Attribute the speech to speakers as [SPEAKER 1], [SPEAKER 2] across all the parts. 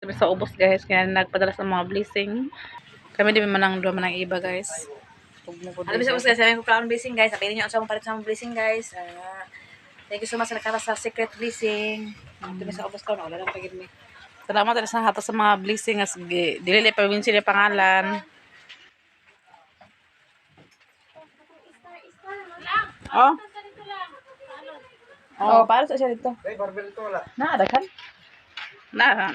[SPEAKER 1] kami sa ubos guys, kaya nagpadala sa mga blessing. Kami di manang dua manang iba guys.
[SPEAKER 2] Ano bisa ubos guys, sabi ko karon blessing guys. Sabihin niyo sa mga palit sa mga blessing guys. Thank you so much sa nakara sa secret blessing. Kami sa ubos ko na wala lang pagid mi.
[SPEAKER 1] Salamat sa hato sa mga blessing as dili pa win sila pangalan. Oh.
[SPEAKER 2] Oh, para sa siya dito.
[SPEAKER 3] Barbell to wala.
[SPEAKER 2] Daghan.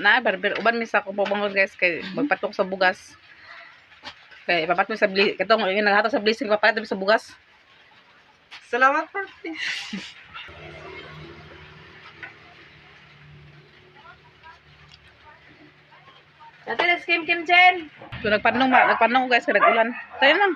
[SPEAKER 1] Na barber uban mi sa ko pabangos guys kay magpatok sa bugas. Kay papatok sa katong yung naghato sa blessing papatok sa bugas.
[SPEAKER 3] Salamat po.
[SPEAKER 2] Dati let's Kim Jen.
[SPEAKER 1] So nagpanong guys kay nag-ulan. Tayo lang.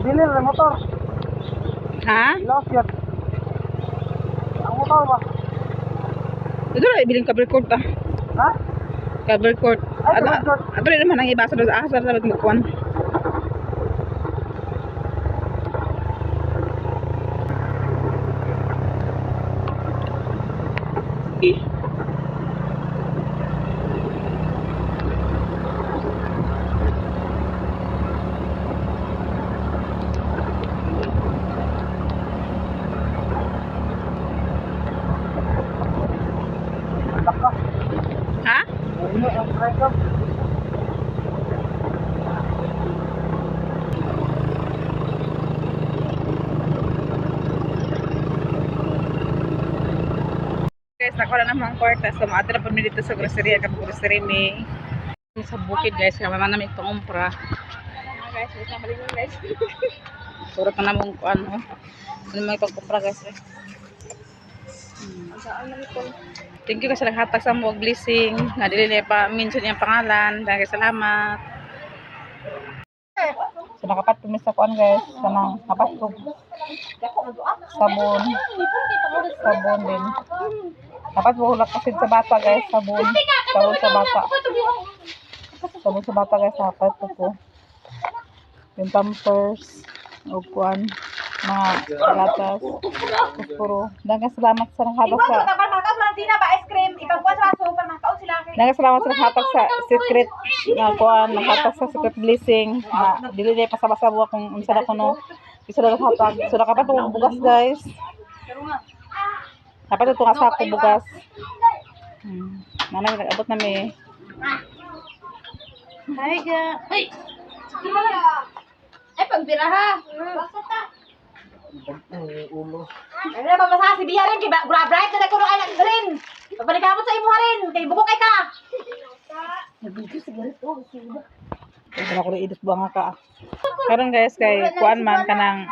[SPEAKER 3] Bili ng motor.
[SPEAKER 1] Ha?
[SPEAKER 3] Lost yun. Ang motor ba?
[SPEAKER 1] Ito na ibiling cover court ah.
[SPEAKER 3] Ha?
[SPEAKER 1] Cover court.
[SPEAKER 3] Ay, cover court.
[SPEAKER 1] Ato rin naman ang iba sa asar sa magkuan. Ha?
[SPEAKER 3] Ano ang record?
[SPEAKER 1] Guys, nakuha na naman ang kwarta. So, maatira pa dito sa grocery. Ang grocery ni sa bukid guys. Kaya naman namin pangumpra.
[SPEAKER 2] Guys, wait lang malingon guys.
[SPEAKER 1] Puro pa naman kung ano. Ano may pagkumpra guys eh.
[SPEAKER 2] Saan na ito?
[SPEAKER 1] Thank you kasi naghatag sa mga blessing. Nga dili na pa mention yung pangalan. Dahil salamat. So nakapat kami sa kuan guys. Sana kapat ko. Sabon. Sabon din. Dapat buhulak kasi sa bata guys. Sabon. Sabon sa bata. Sabon sa bata guys. Dapat ko. Yung pampers. O kuan. Mga gatas. Puro. Dahil salamat sa naghatag sa salamat sa naghatag sa secret na kuan. Naghatag sa secret blessing. Dili na pasabasa-buha kung unsa na kuno. Bisa na naghatag. So nakapat ko bugas guys. Dapat ito nga sa ako bugas. Nanay, nag-abot na may.
[SPEAKER 2] Hi ga. Hey. Ay pagbira ha.
[SPEAKER 3] Ulo.
[SPEAKER 2] Ano na babasa si Biya rin kay bright na ko ay green. Pabalikamot sa imo rin kay buko kay ka. Nabigyo sigaret to.
[SPEAKER 1] Ito ko rin idus ba nga ka. Karon guys kay kuan man kanang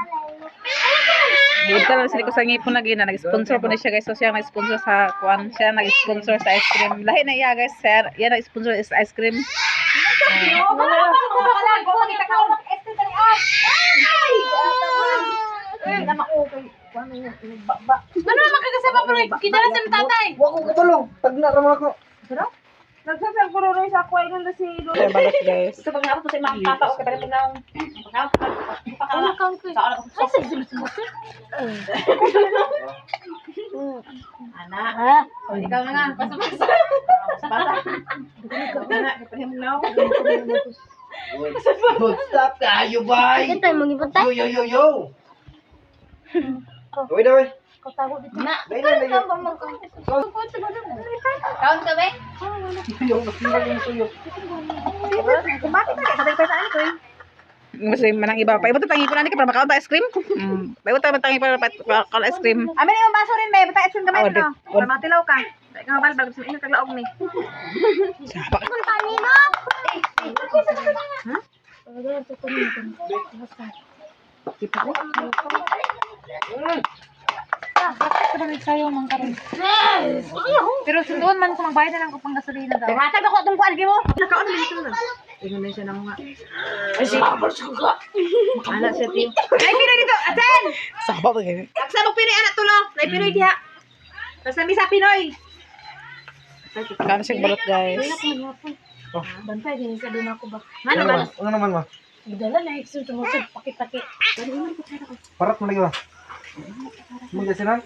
[SPEAKER 1] dito lang sila ko sa ngipon lagi na nag-sponsor po na siya guys. So siya nag-sponsor sa kuan, siya nag-sponsor sa ice cream. Lahi na iya guys, sir. Yan nag-sponsor is ice cream.
[SPEAKER 2] Ano naman kagasama pero kidala sa tatay.
[SPEAKER 3] Wa ko kabalo. Tagna ra man ako.
[SPEAKER 2] Nagsasang puro sa ako ay nung si Lolo.
[SPEAKER 1] Kaya balat guys.
[SPEAKER 2] Ito pag napos sa imang papa o kaya mo nang sa ala ko sa Ana. Ikaw na nga, basa-basa. Basa-basa. Na, kapahim na ako.
[SPEAKER 3] Good stop kayo bay.
[SPEAKER 2] Ito tayo mag-ipantay.
[SPEAKER 3] Yo. Uy daw.
[SPEAKER 2] Na.
[SPEAKER 3] Dai.
[SPEAKER 2] Kaon ka ba?
[SPEAKER 3] Yung yung suyo.
[SPEAKER 2] Bakit ka sabay pa saan ko eh?
[SPEAKER 1] Mas manang iba pa. Iba to tangi ko na ni para makaon ta ice cream. Iba ta tangi para kal ice cream.
[SPEAKER 2] Amin yung baso rin may bata isin kamay
[SPEAKER 1] Oh,
[SPEAKER 2] no. Para matilaw ka. Kaya nga balbal gusto ino taglaog ni.
[SPEAKER 1] Sapa ka.
[SPEAKER 2] Kung kanino? Ha? Pero sunduan man sa magbayad na lang ko pang gasolina daw. Hatag ako itong kualgi mo. Nakaon mo dito na. Ingon na siya ng mga. Ay, si anak siya tiyo. Ay, Pinoy dito! Aten!
[SPEAKER 1] Sabaw ba ganyan?
[SPEAKER 2] Nagsabog Pinoy anak tulo. Nay Pinoy diha. Tapos nami sa Pinoy.
[SPEAKER 1] Kano siyang balot guys.
[SPEAKER 2] Bantay din sa doon ako ba?
[SPEAKER 3] Ano
[SPEAKER 2] Ano ba?
[SPEAKER 3] naman? Ano naman ma?
[SPEAKER 2] Gidala na ikso tumusod paki-paki.
[SPEAKER 3] Parat mo lagi ba? Magkasinan?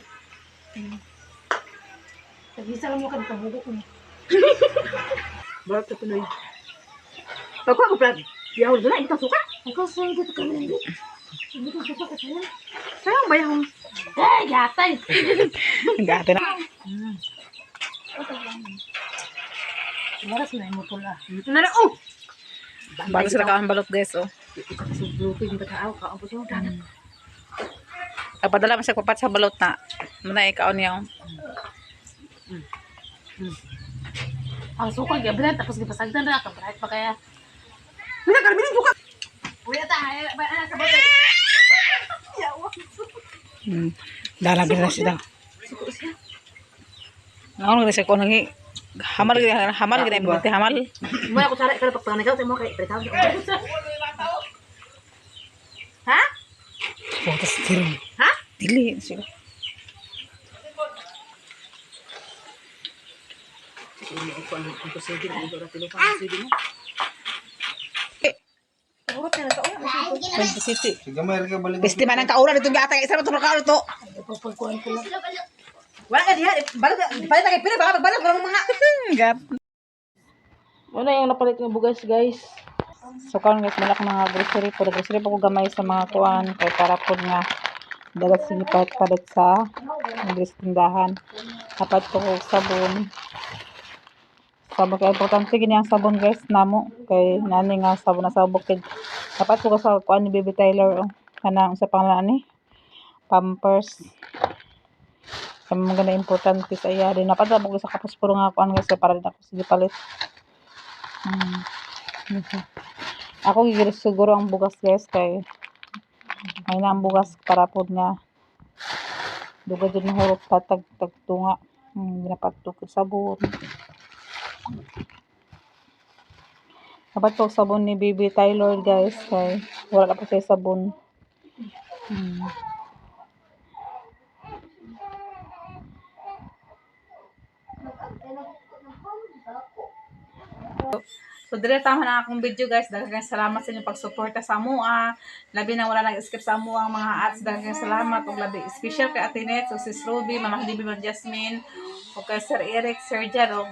[SPEAKER 2] Tagisa lang mo kan kabugo ko. Barat ka Pinoy. Pagkuha mo plat. Yahol doon na ito suka. Ikaw sa hindi ka kami. Hindi ko suka ka sayang. Sayang ba yung? Eh, yatay.
[SPEAKER 1] Gati na.
[SPEAKER 2] Maras na mo pula. Nara oh.
[SPEAKER 1] Bago sila kaang balot guys oh.
[SPEAKER 2] Subluto yung kataaw ka ang puso dagat.
[SPEAKER 1] Kapadala mo siya papat sa balot na. Muna ikaw niya.
[SPEAKER 2] Ang suka gablan tapos gipasagdan na ka bright pa kaya. Mina ka binin suka. Uya ta ba anak ka ba? Yawa.
[SPEAKER 1] Dalagin na siya. Ano nga siya ko nang hamal gina mo hamal.
[SPEAKER 2] Mo ako sara ka pagtangan ikaw mo kay pretaw. Ha?
[SPEAKER 1] Fotos tiro.
[SPEAKER 2] Ha?
[SPEAKER 1] Dili siya.
[SPEAKER 2] Ini ako ang posible ang dora tilo pa posible mo. Urot na sa uya.
[SPEAKER 1] City.
[SPEAKER 3] Sige may ka balik.
[SPEAKER 1] Besti man ang kaulan itong gata isa to ka to.
[SPEAKER 2] Pagkuhan ko lang. Wala ka diha, balik kay pila ba balik ko mga.
[SPEAKER 1] Gat.
[SPEAKER 2] Wala yung napalit ng bugas, guys.
[SPEAKER 1] So karon guys malak mga grocery po. Grocery po ko gamay sa mga kuan kay para po nga dagat silipat palit sa English tindahan. Dapat po ko sabon. Sabon kay importante gini ang sabon guys namo kay nani nga sabon na sa bukid. Dapat po ko sa kuan ni Baby Tyler oh. Kanang sa pangalan ni Pampers. Kaya mga na importante sa iya din. Dapat po ko sa kapos puro nga kuan guys para din ako sige palit. Ako gigiris siguro ang bugas guys kay may na ang bugas para po nga dugay din hurot patag tagtunga ginapatug sabon. Dapat po sabon ni Baby Tyler guys kay wala pa siya sabon. So, dire tama na akong video guys. Daghang salamat sa inyong pagsuporta sa amoa. Labi na wala nag-skip sa amoa ang mga ads. Daghang salamat. O labi special kay Atinet, so Sis Ruby, Mama Halibi, Mama Jasmine, o kay Sir Eric, Sir Jan. O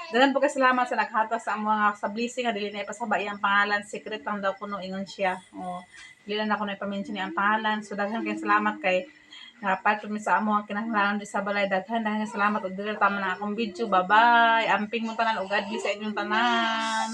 [SPEAKER 1] daghang po kay salamat sa naghatag sa amoa sa blessing. Dili na ipasaba iyang pangalan. Secret lang daw kuno ingon siya. O dili na ako na ipa-mention niyang pangalan. So, daghang kay salamat kay dapat kami sa amo ang kinahanglan di sa balay. Daghang salamat og dire tama na akong video. Bye bye. Amping mo tanan og God bless sa inyong tanan.